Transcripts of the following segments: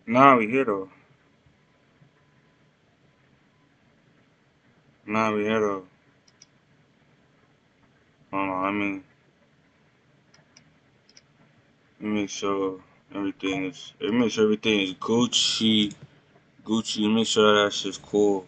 Nah, we here though. Nah, we here though. Hold on, let me make sure everything is Gucci. Gucci, let me make sure that shit's cool.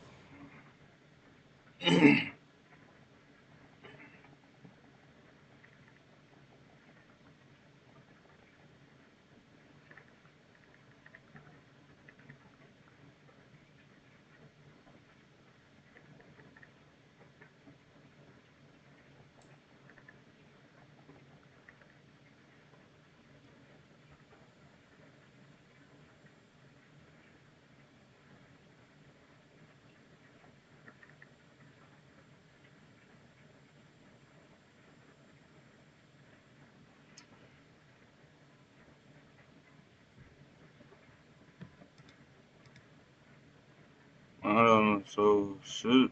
I don't know, so shit.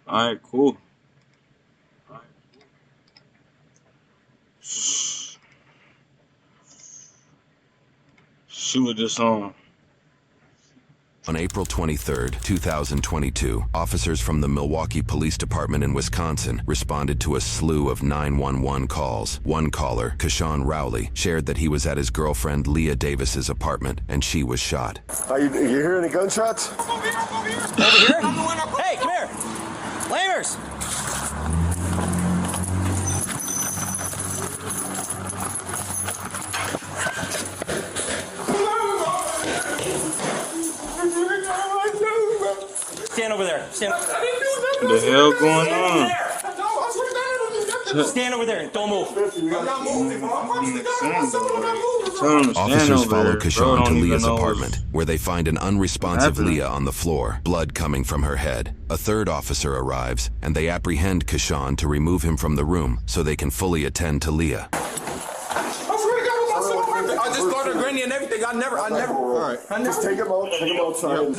Alright, cool. Shoot with this on. On April 23, 2022, officers from the Milwaukee Police Department in Wisconsin responded to a slew of 911 calls. One caller, Kashawn Rowley, shared that he was at his girlfriend Leah Davis's apartment and she was shot. You hear any gunshots? Over here? Hey, come here! Lamers! Stand over there. Stand. What the hell going on? Stand over there and don't move. Officers follow Kashawn to Leah's apartment, where they find an unresponsive Leah on the floor, blood coming from her head. A third officer arrives, and they apprehend Kashawn to remove him from the room so they can fully attend to Leah. I just got her granny and everything. I never. All right. Just take him outside.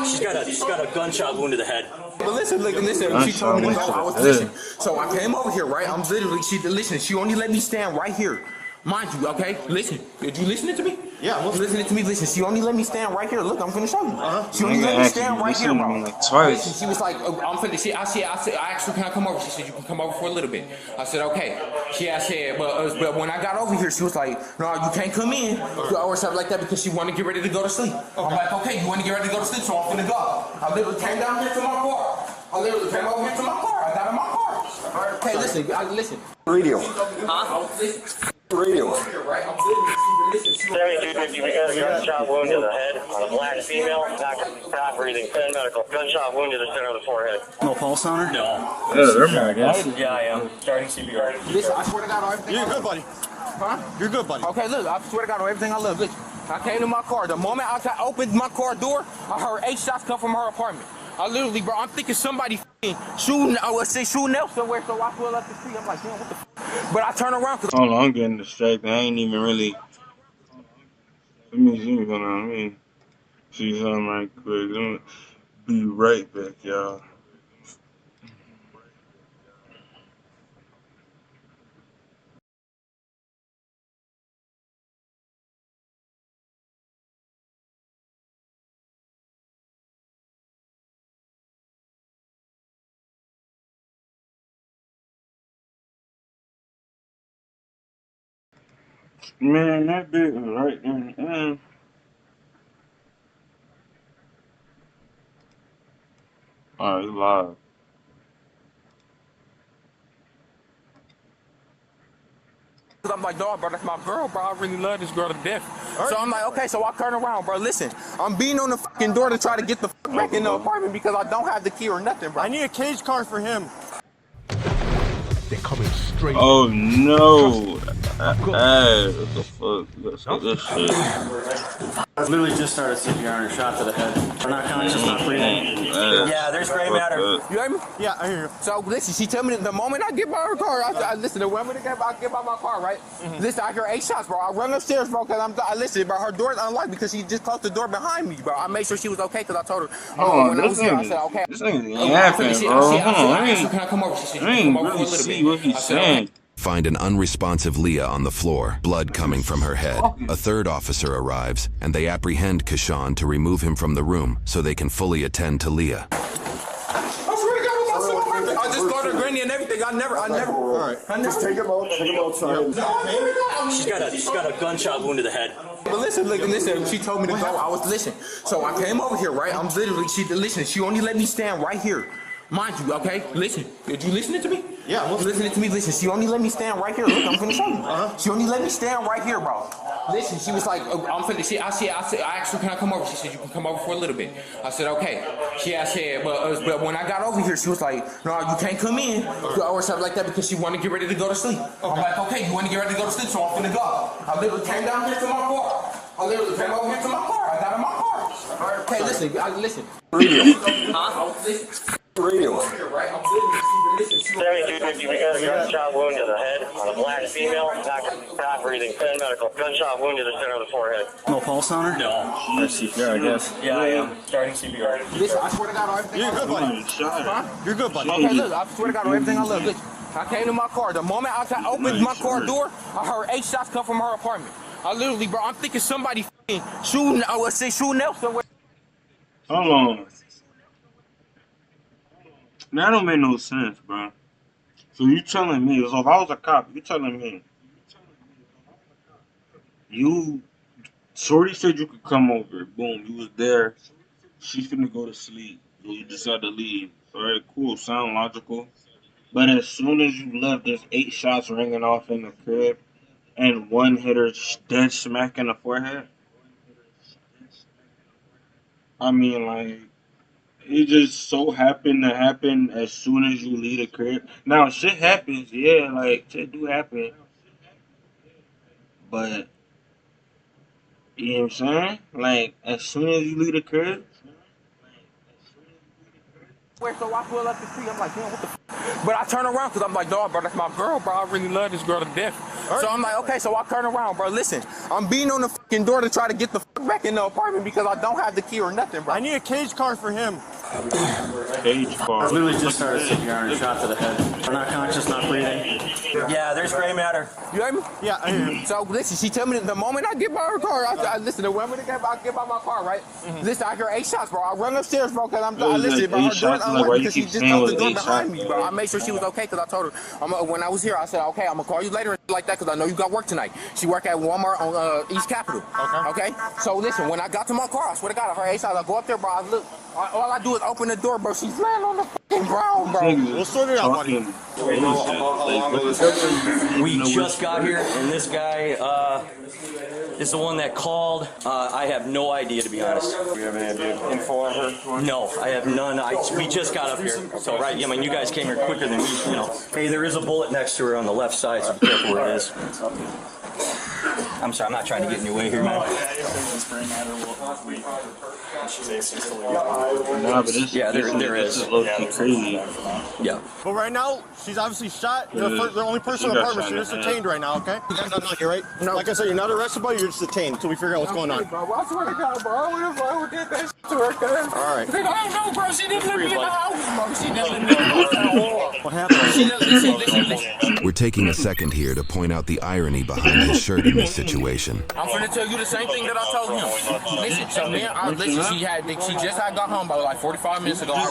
She's got a gunshot wound to the head. But listen. She told me to go. I was listening. So I came over here, right? I'm literally. She only let me stand right here. Mind you, okay? Listen. Did you listening to me? Yeah. You listening to me? Listen. She only let me stand right here. Look, I'm finna show you. She only let me stand right here, bro. Twice. Listen, she was like, I'm finna. I asked her, can I come over? She said, you can come over for a little bit. I said, okay. She asked, but when I got over here, she was like, no, you can't come in or something like that because she wanted to get ready to go to sleep. Okay. I'm like, okay, you want to get ready to go to sleep, so I'm finna go. I literally came down here to my car. I literally came over here to my car. I got in my car. Okay, listen. Radio. Huh? Radio. Right? I'm literally. 7250, we got a gunshot wound to the head on a black female, not breathing, 10 medical. Gunshot wound to the center of the forehead. No pulse on her? No. Yeah, they're mad, Yeah, I am. Starting CPR. Listen, I swear to God on everything. You're good, buddy. Huh? You're good, buddy. Okay, look, I swear to God on everything I love. Listen, I came to my car. The moment I opened my car door, I heard 8 shots come from her apartment. I literally, bro, I'm thinking somebody shooting, shooting else somewhere, so I pull up the street. I'm like, damn, what the But I turn around. Hold on, I'm getting distracted. I ain't even really. Let me see what's going on. Let me see something right quick. Let me be right back, y'all. Man, that bitch was right there. Alright, it's live. I'm like, dog, bro, that's my girl, bro. I really love this girl to death. So I'm like, okay, so I turn around, bro. Listen, I'm beating on the fucking door to try to get the fuck back in the apartment because I don't have the key or nothing, bro. I need a cage car for him. They're coming straight. Oh no! What the fuck? Let's get this shit. I literally just started CPR and a shot to the head. I'm not conscious, not breathing. Yeah, there's gray matter. You hear me? Yeah, I hear you. So listen, she tell me that the moment I get by her car, I listen. The moment I get by my car, right? Listen, I hear 8 shots, bro. I run upstairs, bro, because I listen, bro. Her door's unlocked because she just closed the door behind me, bro. I made sure she was okay because I told her. When I was here, I said, okay. This nigga's yapping, bro. Hold on, Can I come over? She said, I ain't really see what he's saying. find an unresponsive Leah on the floor, blood coming from her head. A third officer arrives, and they apprehend Kashawn to remove him from the room so they can fully attend to Leah. I just called her granny and everything. I never. All right. Just take him outside. She's got a gunshot wound to the head. But listen. She told me to go. I was listening. So I came over here, right? I'm literally. She only let me stand right here. Mind you, okay? Listen. Did you listening to me? Yeah, I'm listening to me. Listen. She only let me stand right here. Look, I'm finna show you. She only let me stand right here, bro. Listen, she was like, I'm finna. I asked her, can I come over? She said, you can come over for a little bit. I said, okay. She said, but when I got over here, she was like, no, you can't come in or something like that because she wanted to get ready to go to sleep. I'm like, okay, you want to get ready to go to sleep, so I'm finna go. I literally came down here to my car. I literally came over here to my car. I got in my car. Okay, listen. Radio. Huh? Listen. Radio. Right? I'm literally, listen. We got a gunshot wound to the head on a black female. Not breathing. Medical. Gunshot wound to the center of the forehead. No pulse on her? No. That's CPR, I guess. Yeah, I am. Starting CPR. Listen, I swear to God, on everything. You're good, buddy. Huh? You're good, buddy. Okay, look, I swear to God, on everything I love. Listen, I came to my car. The moment I opened my car door, I heard 8 shots come from her apartment. I literally, bro, I'm thinking somebody shooting else somewhere. Hold on. That don't make no sense, bro. So you telling me, so if I was a cop, you telling me, Shorty said you could come over, boom, you was there, she's finna go to sleep, so you decided to leave. Alright, cool, sound logical. But as soon as you left, there's 8 shots ringing off in the crib, and one hit her dead smack in the forehead. I mean, like, it just so happened to happen as soon as you leave the crib. Now, shit happens, yeah, like, shit do happen. But, you know what I'm saying? Like, as soon as you leave the crib. So I pull up the street, I'm like, damn, what the f? But I turn around because I'm like, dog, bro, that's my girl, bro. I really love this girl to death. Right. So I'm like, okay, so I turn around, bro. Listen, I'm beating on the fucking door to try to get the f back in the apartment because I don't have the key or nothing, bro. I need a cage car for him. Cage car. I literally just started CPR and shot to the head. We're not conscious, not breathing. Yeah, there's gray matter. You hear me? Yeah, I hear you. So listen, she tell me the moment I get by her car, I listen, the moment I get by my car, right? Listen, I hear 8 shots, bro. I run upstairs, bro, because I listen, bro. Her door unlocked because she just opened the door behind me, bro. I made sure she was okay because I told her when I was here, I said, okay, I'm gonna call you later and like that because I know you got work tonight. She work at Walmart on East Capitol. Okay. So listen, when I got to my car, I swear to God, I heard 8 shots. I go up there, bro. I look. All I do is open the door, bro. She's laying on the fucking ground, bro. We'll sort it out, buddy. We just got here, and this guy is the one that called. I have no idea, to be honest. Do you have any info on her? No, I have none. We just got up here. So, right, I mean, you guys came here quicker than we, you know. Hey, there is a bullet next to her on the left side, so be careful where it is. I'm sorry, I'm not trying to get in your way here, man. Nah, but this, Yeah, there is. This is low-key crazy. Yeah. But right now, she's obviously shot. You're the only person in the apartment. She's detained right now, okay? You guys not knock here, right? No. Like I said, you're not arrested, but you're just detained until we figure out what's going on. Bro, I swear to God, bro. I would get that shit to her, cuz. All right. Because I don't know, bro. She didn't let me in the house, bro. She didn't let me in the house at all. What happened? Listen. We're taking a second here to point out the irony behind his shirt in this situation. I'm finna tell you the same thing that I told him. Listen, so she just had got home about like 45 minutes ago. I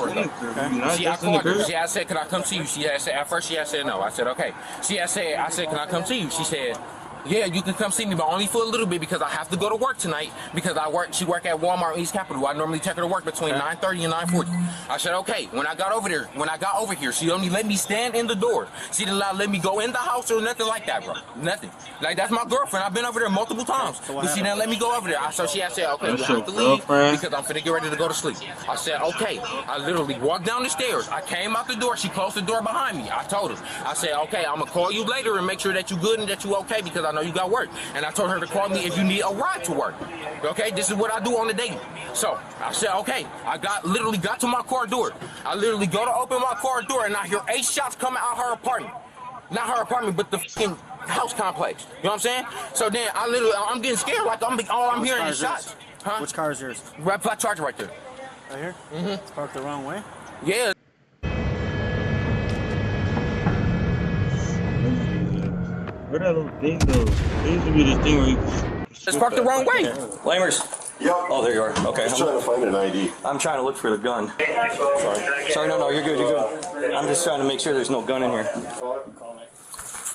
called her. She had said, "Can I come see you?" She had said at first she had said no. I said okay. I said, "Can I come see you?" She said, "Yeah, you can come see me, but only for a little bit because I have to go to work tonight because she work at Walmart East Capitol. I normally take her to work between 9:30 and 9:40. I said, okay. When I got over here, she only let me stand in the door. She didn't let me go in the house or nothing like that, bro. Nothing. Like, that's my girlfriend. I've been over there multiple times. But she didn't let me go over there. So she had said, okay, you have to leave because I'm finna get ready to go to sleep. I said, okay. I literally walked down the stairs. I came out the door. She closed the door behind me. I told her. I said, okay, I'm gonna call you later and make sure that you good and that you okay because I know you got work. And I told her to call me if you need a ride to work. Okay, this is what I do on the daily. So I said, okay. I literally got to my car door. I literally go to open my car door and I hear 8 shots coming out her apartment. Not her apartment, but the fucking house complex. You know what I'm saying? So then I'm getting scared. Like all I'm hearing is shots. Huh? Which car is yours? Red flat Charger right there. Right here? Mm-hmm. It's parked the wrong way? Yeah. Where that little thing though? There used to be this thing where you Just parked the wrong way. Lamers. Yep. Oh, there you are. Okay. I'm trying to find an ID. I'm trying to look for the gun. Sorry, no, you're good, you're good. I'm just trying to make sure there's no gun in here.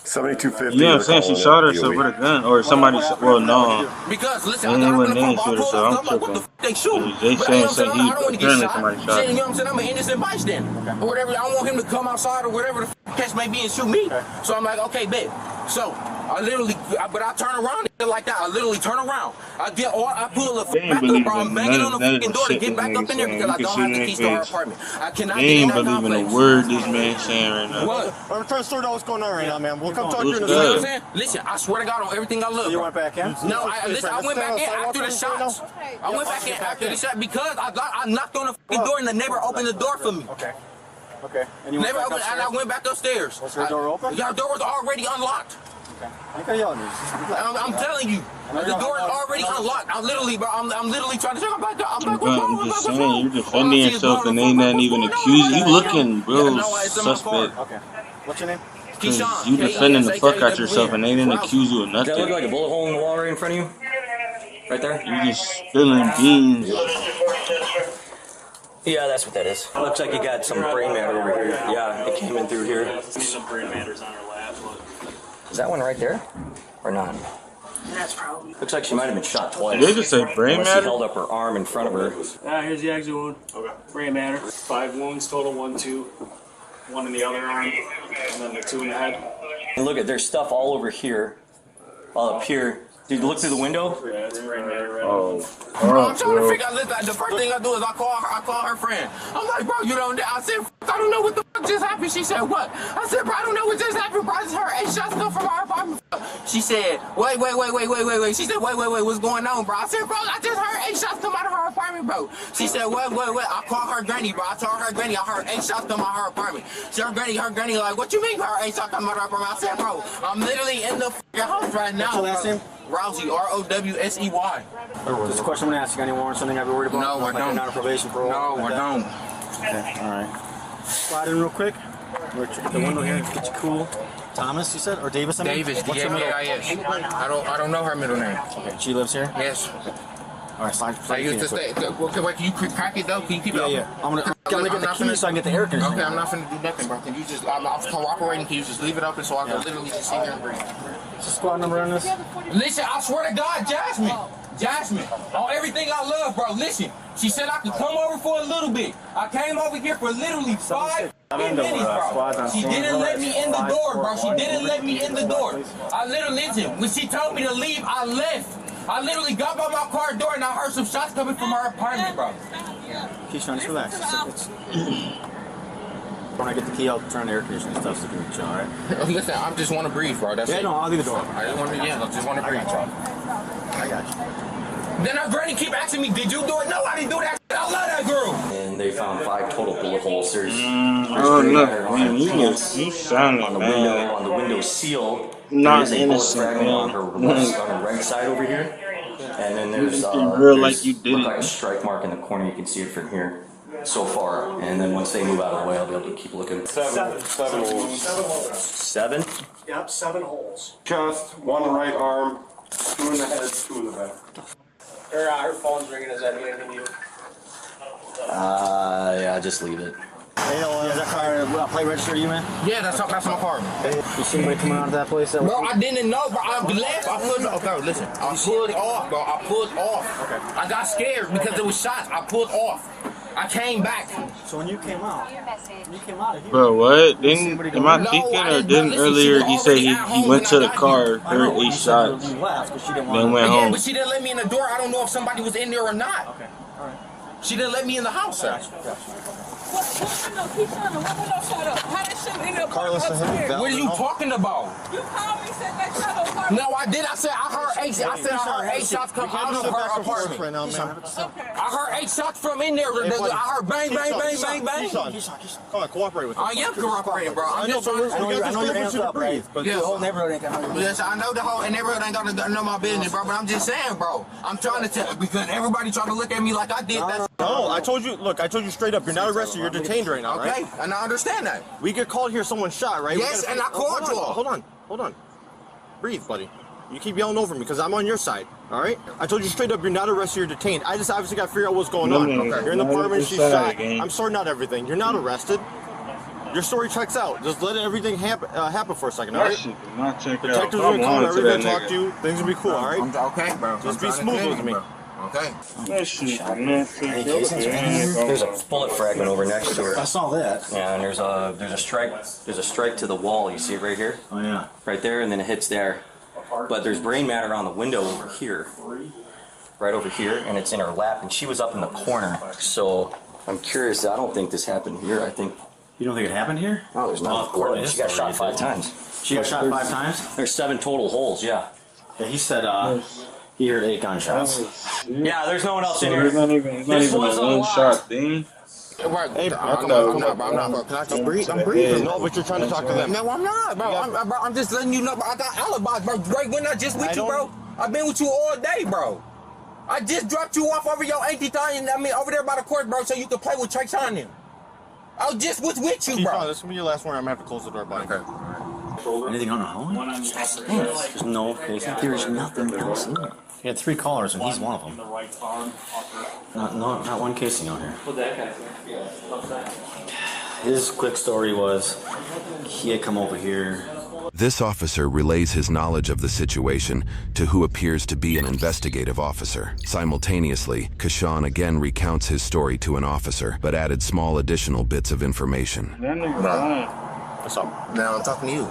7250. Yeah, I'm saying she shot herself with a gun, or somebody. Well, no. Because listen, They I got wouldn't in the name car, shoot her, so I'm like, what the f they shoot? They But saying I he don't want to get apparently shot. somebody shot. Saying, you know what I'm saying? I'm an innocent bystander. Or whatever. I don't want him to come outside or whatever the f case may be and shoot me. So I'm like, okay, bet. So I literally, but I turn around like that. I literally turn around. I pull the They ain't back up, believe bro. I'm in banging none on of the that fucking door to shit get this back nigga up in there saying. because You I can don't see have it the in keys his to our face. apartment. I cannot They get in ain't that believing a complex. word this man saying right now. What? I'm trying to sort out what's going on right now, man. We'll come talk to you in a Who's You know that? what I'm saying? Listen, I swear to God on everything I love. You bro. went back in? No, I went back in after the shots. I went back in after the shot because I knocked on the fucking door and the neighbor opened the door for me. Okay. Okay. And you went Neighbor back opened, and I upstairs? went back upstairs. Was your door open? Your door was already unlocked. You can yell at me. I'm telling you, the door is already unlocked. I'm literally trying to check. I'm back. Bro, I'm just saying, you're defending yourself and ain't nothing even accused. You looking real suspect. Okay. What's your name? Keyshawn. You defending the fuck out yourself and they didn't accuse you of Does that look nothing. like a bullet hole in the wall right in front of you? Right there? You just spilling beans. Yeah, that's what that is. Looks like you got some brain matter over here. Yeah, it came in through here. Some brain matters on her lap. Is that one right there? Or not? That's probably. Looks like she might have been shot twice. Did they just say brain Unless she matter? held up her arm in front of her. Here's the exit wound. Okay. Brain matter. 5 wounds total. 1, 2. 1 in the other arm, and then the 2 in the head. And look at, there's stuff all over here. All up here. Did you look through the window? Yeah, it's brain matter right Oh. Bro, I'm trying to figure out. Listen, the first thing I do is I call her friend. I'm like, bro, you know, I said, I don't know what the fuck just happened. She said, what? I said, bro, I don't know what just happened, bro. I just heard 8 shots come from our apartment. She said, wait. She said, wait, what's going on, bro? I said, bro, I just heard 8 shots come out of her apartment, bro. She said, wait. I called her granny, bro. I told her granny I heard 8 shots come out of her apartment. So her granny like, what you mean you heard 8 shots come out of her apartment? I said, bro, I'm literally in the fucking house right now. What's your last name? Rousey, Rowsey. Just a question I'm gonna ask you. Any warrants, something I'd be worried about? No, I Like don't. you're not on probation for No, I don't. Okay, alright. Slide in real quick. We'll check the window here, get you cool. Thomas, you said? Or Davis? I mean? Davis, What's her middle? D-A-V-I-S. I don't know her middle name. Okay, she lives here? Yes. Alright, slide I used to quick. stay. Wait, can you crack it though? Can you keep it Yeah, open? yeah. I'm gonna get the key so I can get the air conditioning. Okay, I'm not finna do nothing, bro. Can you just, I'm cooperating. Can you just leave it open so I can literally just sit here and breathe? What's the squad number on this? Listen, I swear to God, Jasmine, on everything I love, bro. Listen, she said I could come over for a little bit. I came over here for literally 5 minutes, bro. She didn't let me in the door, bro. She didn't let me in the door. I literally, listen, when she told me to leave, I left. I literally got by my car door and I heard some shots coming from her apartment, bro. Keyshawn, just relax. When I get the key, I'll turn the air conditioning stuff so you can chill, alright? Listen, I just want to breathe, bro. That's it. No, I'll leave the door. I just want to breathe, bro. I got you. Then her granny keep asking me, did you do it? No, I didn't do that. I love that girl. And they found 5 total bullet holes. There's Oh brain no, matter on man, her you pants, sounding on the bad. window seal. Not There's a bullet innocent, fragment on her man. on her right side over here. And then there's real like you look didn't. like a strike mark in the corner. You can see it from here so far. And then once they move out of the way, I'll be able to keep looking. 7 holes. 7? Yep, 7 holes. Chest, 1 right arm, 2 in the head, 2 in the back. Her phone's ringing. Does that mean anything to you? Yeah, just leave it. Hey, is that car plate registered to you, man? Yeah, that's my car. You see anybody coming out of that place? Bro, I didn't know, bro. I left. Okay, listen. I pulled off, bro. I pulled off. Okay. I got scared because there was shots. I pulled off. I came back. So when you came out of here, Bro, what? Didn't, am I thinking or didn't earlier he said he went to the car, heard 8 shots, you left because she didn't then want went Yeah, home? but she didn't let me in the door. I don't know if somebody was in there or not. Okay, alright. She didn't let me in the house, sir. Carlos, What are you talking about? You called me, said that shot apartment. No, I did. I said I heard 8. I said I heard 8 shots come out of her apartment. right now, man. Okay. I heard 8 shots from in there. I heard bang, bang, bang, bang, bang. Come on, cooperate with me. I am cooperating, bro. I'm just trying I know your hands up, right? But Yes. the whole neighborhood ain't gonna know. Yes, I know the whole neighborhood ain't gonna know my business, bro. But I'm just saying, bro. I'm trying to tell because everybody trying to look at me like I did that. No, I told you. Look, I told you straight up. You're not arrested. You're detained right now, Okay, right? and I understand that. We get called here. Someone shot, right? Yes, and I called you all. Hold on. breathe, buddy. You keep yelling over me because I'm on your side, all right? I told you straight up, you're not arrested, you're detained. I just obviously got to figure out what's going on. Okay. You're in the apartment, she's shot. I'm sorting out everything. You're not arrested. Your story checks out. Just let everything happen for a second, all right? Not check Detectives are gonna come, everything talk to you. Things will be cool, all right? Okay, bro. Just be smooth with me. Okay. There's a bullet fragment over next to her. I saw that. Yeah, and there's a strike to the wall. You see it right here? Oh yeah. Right there, and then it hits there. But there's brain matter on the window over here. Right over here, and it's in her lap, and she was up in the corner. So I'm curious. I don't think this happened here. I think. You don't think it happened here? Oh, there's no. She got shot 5 times. She got shot 5 times? There's 7 total holes. Yeah. Yeah, he said he heard 8 gunshots. Yeah, there's no one else in here. It's not even a one-shot thing. Hey, bro, I'm not, bro. Can I just breathe? I'm breathing. No, but you're trying to talk to them. No, I'm not, bro. I'm just letting you know, bro. I got alibis, bro. Right when I just with you, bro. I've been with you all day, bro. I just dropped you off over your auntie thing, over there by the court, bro, so you can play with Trey on them. I just was with you, bro. This will be your last one. I'm gonna have to close the door, buddy. Okay. Anything on the home? There's no case. There's nothing else in there. He had 3 callers, and he's one of them. Not one casing out here. His quick story was he had come over here. This officer relays his knowledge of the situation to who appears to be an investigative officer. Simultaneously, Kashawn again recounts his story to an officer, but added small additional bits of information. What's up? Now I'm talking to you.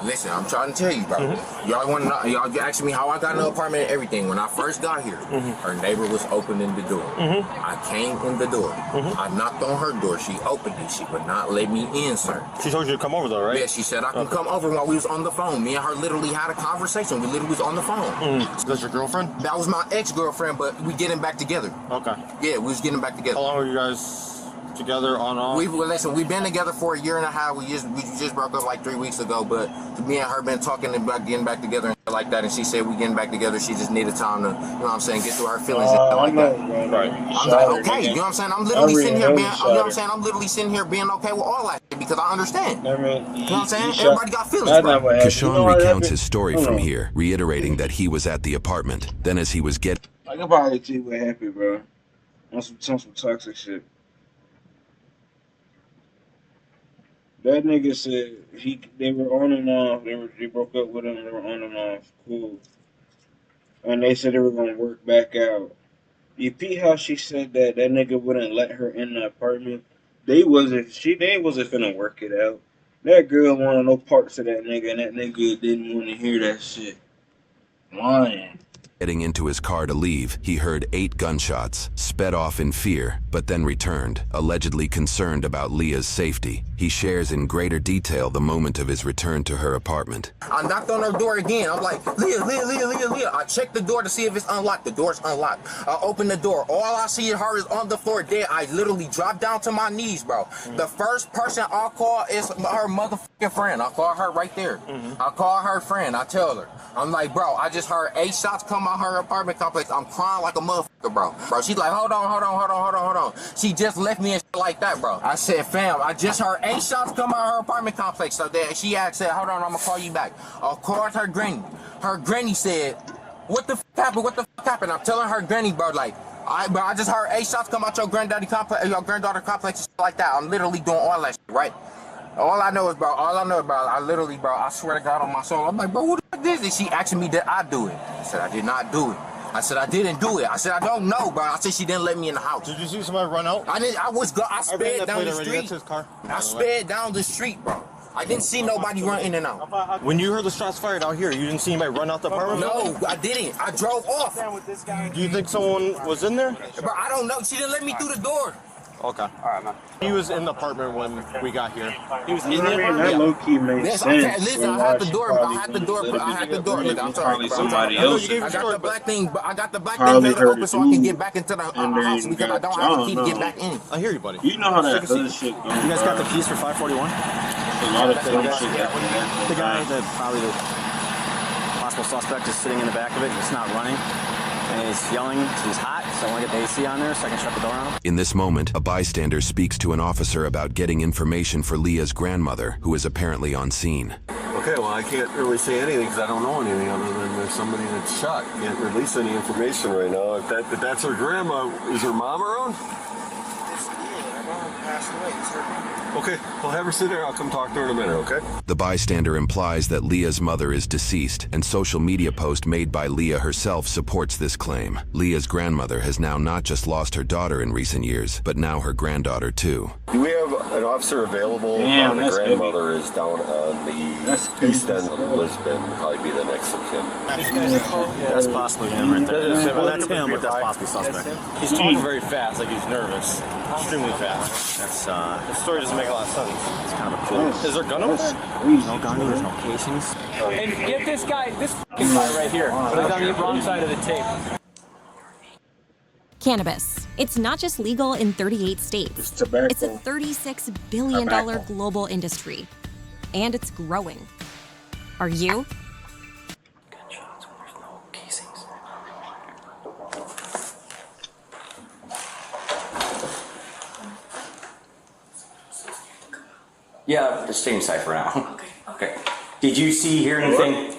Listen, I'm trying to tell you, bro. Y'all want to know? Y'all asking me how I got in the apartment and everything. When I first got here, her neighbor was opening the door. I came in the door. I knocked on her door. She opened it. She would not let me in, sir. She told you to come over, though, right? Yeah, she said I can come over while we was on the phone. Me and her literally had a conversation. We literally was on the phone. That's your girlfriend? That was my ex-girlfriend, but we getting back together. Okay. Yeah, we was getting back together. How long were you guys together on off? We've been together for 1.5 years. We just broke up like 3 weeks ago, but me and her been talking about getting back together and shit like that, and she said we getting back together. She just needed time to, you know what I'm saying, get through her feelings and shit like that. Right. I'm like, okay, you know what I'm saying? I'm literally sitting here being, you know what I'm saying? I'm literally sitting here being okay with all that shit because I understand. You know what I'm saying? Everybody got feelings, bro. Kashawn recounts his story from here, reiterating that he was at the apartment. Then as he was getting... I can probably tell you what happened, bro. On some toxic shit. That nigga said they were on and off. They broke up with him. They were on and off. Cool. And they said they were gonna work back out. You see how she said that nigga wouldn't let her in the apartment? They wasn't finna work it out. That girl wanted no parts of that nigga, and that nigga didn't want to hear that shit. Lying. Getting into his car to leave, he heard 8 gunshots, sped off in fear, but then returned, allegedly concerned about Leah's safety. He shares in greater detail the moment of his return to her apartment. I knocked on her door again. I'm like, Leah. I checked the door to see if it's unlocked. The door's unlocked. I open the door. All I see of her is on the floor dead. I literally dropped down to my knees, bro. The first person I'll call is her motherfucking friend. I'll call her right there. I'll call her friend. I tell her. I'm like, bro, I just heard 8 shots come out her apartment complex. I'm crying like a motherfucker, bro. She's like, hold on. She just left me and shit like that, bro. I said, fam, I just heard 8 shots come out her apartment complex. So then she said, hold on, I'm gonna call you back. I called her granny. Her granny said, what the happened? I'm telling her granny, bro, like, I just heard 8 shots come out your granddaughter complex and shit like that. I'm literally doing all that shit, right? All I know is, bro, I literally, bro, I swear to God on my soul, I'm like, bro, who the fuck is this? She asking me, did I do it? I said, I did not do it. I said, I didn't do it. I said, I don't know, bro. I said, she didn't let me in the house. Did you see somebody run out? I sped down the street. That's his car. I sped down the street, bro. I didn't see nobody run in and out. When you heard the shots fired out here, you didn't see anybody run out the apartment? No, I didn't. I drove off. Do you think someone was in there? Bro, I don't know. She didn't let me through the door. Okay. All right, man. He was in the apartment when we got here. He was in the apartment? That low-key makes sense. Listen, I had the door. Look, I'm sorry, bro. Somebody else. I got the black thing open so I can get back into the house because I don't have a key to get back in. I hear you, buddy. You know how that other shit goes. You guys got the keys for 541? A lot of things. The guy that probably the possible suspect is sitting in the back of it. It's not running. And he's yelling, he's hot, so I want to get the AC on there so I can shut the door on. In this moment, a bystander speaks to an officer about getting information for Leah's grandmother, who is apparently on scene. Okay, well, I can't really say anything because I don't know anything other than there's somebody that's shot. Can't release any information right now. If that's her grandma, is her mom around? Okay, well, have her sit there. I'll come talk to her in a minute, okay? The bystander implies that Leah's mother is deceased, and social media post made by Leah herself supports this claim. Leah's grandmother has now not just lost her daughter in recent years, but now her granddaughter too. Do we have an officer available? Damn, the grandmother is down on the east end of Lisbon. Probably be the next of kin. That's possibly him right there. Well, that's him, but that's possibly suspect. He's talking very fast, like he's nervous. Extremely fast. That's, the story doesn't make a lot of sense. It's kind of cool. Is there a gun over there? No gun, there's no casings. And get this guy, this guy right here. He's on the wrong side of the tape. Cannabis. It's not just legal in 38 states. It's a $36 billion global industry. And it's growing. Are you? Gunshots when there's no casings. Yeah, just stay inside for now. Okay. Did you hear anything?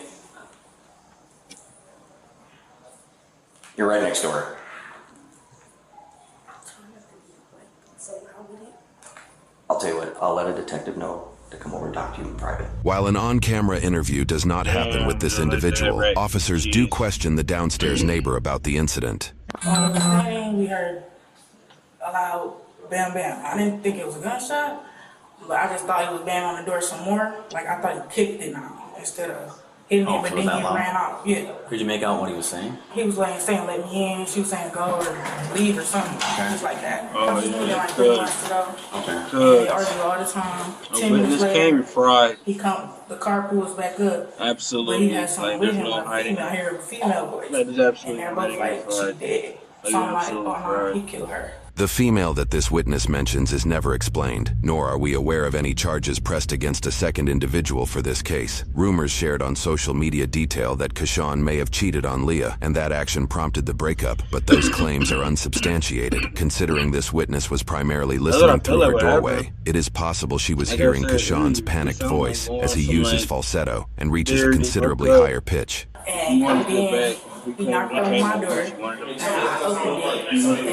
You're right next door. I'll tell you what, I'll let a detective know to come over and talk to you in private. While an on-camera interview does not happen with this individual, officers do question the downstairs neighbor about the incident. We heard a loud bam bam. I didn't think it was a gunshot, but I just thought he was banging on the door some more. Like I thought he kicked it now instead of hitting it, but then he ran out. Yeah. Could you make out what he was saying? He was like saying let me in. She was saying go or leave or something. Just like that. Oh, He was yeah, like 3 months ago. Okay. They argue all the time. A 10 minutes witness later, came fried. he come. The car pulls back up. Absolutely. But he had someone Like, with there's him. no Like, hiding. I hear a female voice. That is absolutely And they're both like she dead. So I'm like, oh no, he killed her. The female that this witness mentions is never explained, nor are we aware of any charges pressed against a second individual for this case. Rumors shared on social media detail that Kashawn may have cheated on Leah, and that action prompted the breakup, but those claims are unsubstantiated. Considering this witness was primarily listening through her doorway, it is possible she was hearing Kashawn's panicked voice as he uses falsetto and reaches a considerably higher pitch. And then he knocked on my door, and I opened it, and he said,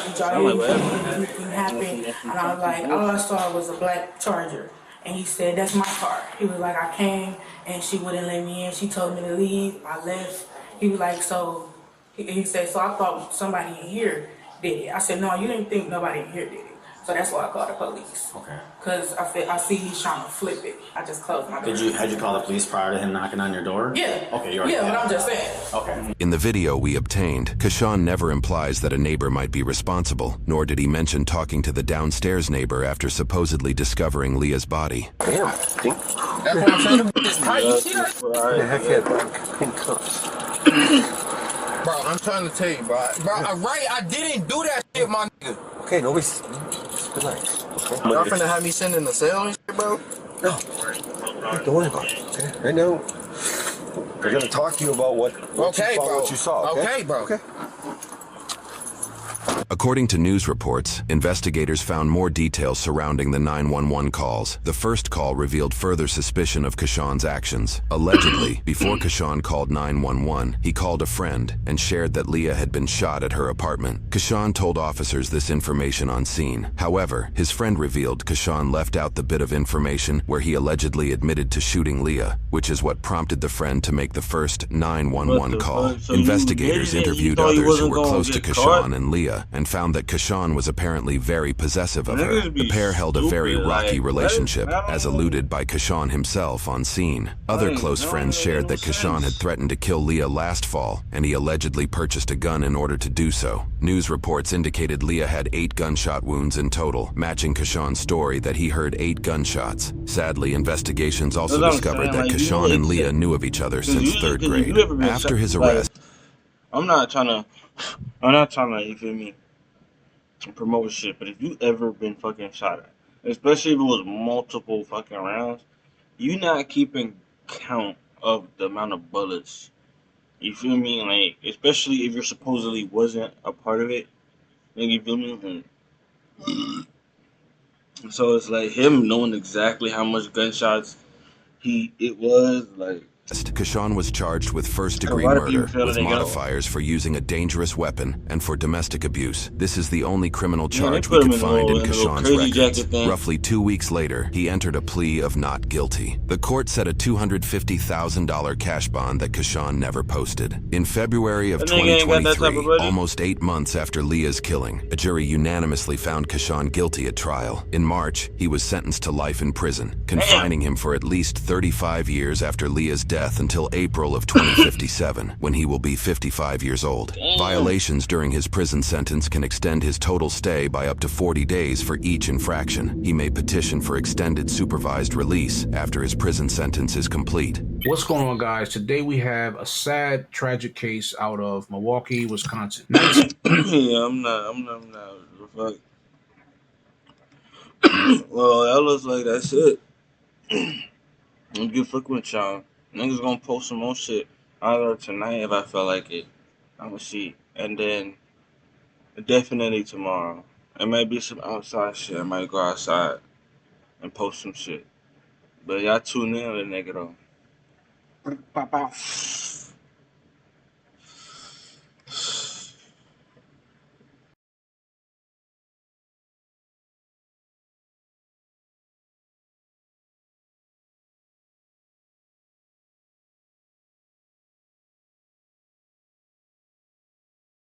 did y'all hear anything happen? And I was like, all I saw was a black Charger. And he said, that's my car. He was like, I came, and she wouldn't let me in. She told me to leave. I left. He was like, so, he said, so I thought somebody in here did it. I said, no, you didn't think nobody in here did it. So that's why I called the police. Okay. Because I see he's trying to flip it. I just closed my door. Had you call the police prior to him knocking on your door? Yeah. Okay, you already Yeah, but I'm just saying. Okay. In the video we obtained, Kashawn never implies that a neighbor might be responsible, nor did he mention talking to the downstairs neighbor after supposedly discovering Leah's body. Damn. That's what I'm saying. It's tight. You see that? The heck had pink cups. Bro, I'm trying to tell you, bro. Right, I didn't do that shit, my nigga. Okay, nobody's... Relax. Okay. Y'all finna have me send in the cell and shit, bro? No. Don't worry about it, okay? Right now, they're gonna talk to you about what you saw, okay? Okay, bro. Okay. According to news reports, investigators found more details surrounding the 911 calls. The first call revealed further suspicion of Kashawn's actions. Allegedly, before Kashawn called 911, he called a friend and shared that Leah had been shot at her apartment. Kashawn told officers this information on scene. However, his friend revealed Kashawn left out the bit of information where he allegedly admitted to shooting Leah, which is what prompted the friend to make the first 911 call. So investigators interviewed thought he others who wasn't were gonna close to get Kashawn caught? and Leah and found that Kashawn was apparently very possessive of her. The pair held a very rocky relationship, as alluded by Kashawn himself on scene. Other close friends shared that Kashawn had threatened to kill Leah last fall, and he allegedly purchased a gun in order to do so. News reports indicated Leah had 8 gunshot wounds in total, matching Kashawn's story that he heard 8 gunshots. Sadly, investigations also discovered that Kashawn and Leah knew of each other since 3rd grade. After his arrest, I'm not trying to, you feel me, promote shit, but if you ever been fucking shot at, especially if it was multiple fucking rounds, you not keeping count of the amount of bullets. You feel me? Like, especially if you're supposedly wasn't a part of it. Like, you feel me? So it's like him knowing exactly how much gunshots it was like. Kashawn was charged with first-degree Why do people murder feel with they get off? modifiers for using a dangerous weapon and for domestic abuse. This is the only criminal Yeah, they charge put we him could in find in a little Kashawn's crazy records. jacket thing. Roughly 2 weeks later, he entered a plea of not guilty. The court set a $250,000 cash bond that Kashawn never posted. In February of That nigga ain't got that type of 2023, budget. almost 8 months after Leah's killing, a jury unanimously found Kashawn guilty at trial. In March, he was sentenced to life in prison, confining him for at least 35 years after Leah's death until April of 2057, when he will be 55 years old. Violations during his prison sentence can extend his total stay by up to 40 days for each infraction. He may petition for extended supervised release after his prison sentence is complete. What's going on, guys? Today we have a sad, tragic case out of Milwaukee, Wisconsin. Yeah, I'm not. Fuck. Well, that looks like that's it. I'm good fucking with y'all. Niggas gonna post some more shit either tonight if I feel like it. I'ma see. And then definitely tomorrow. It might be some outside shit. I might go outside and post some shit. But y'all tune in with the nigga though. Pop out.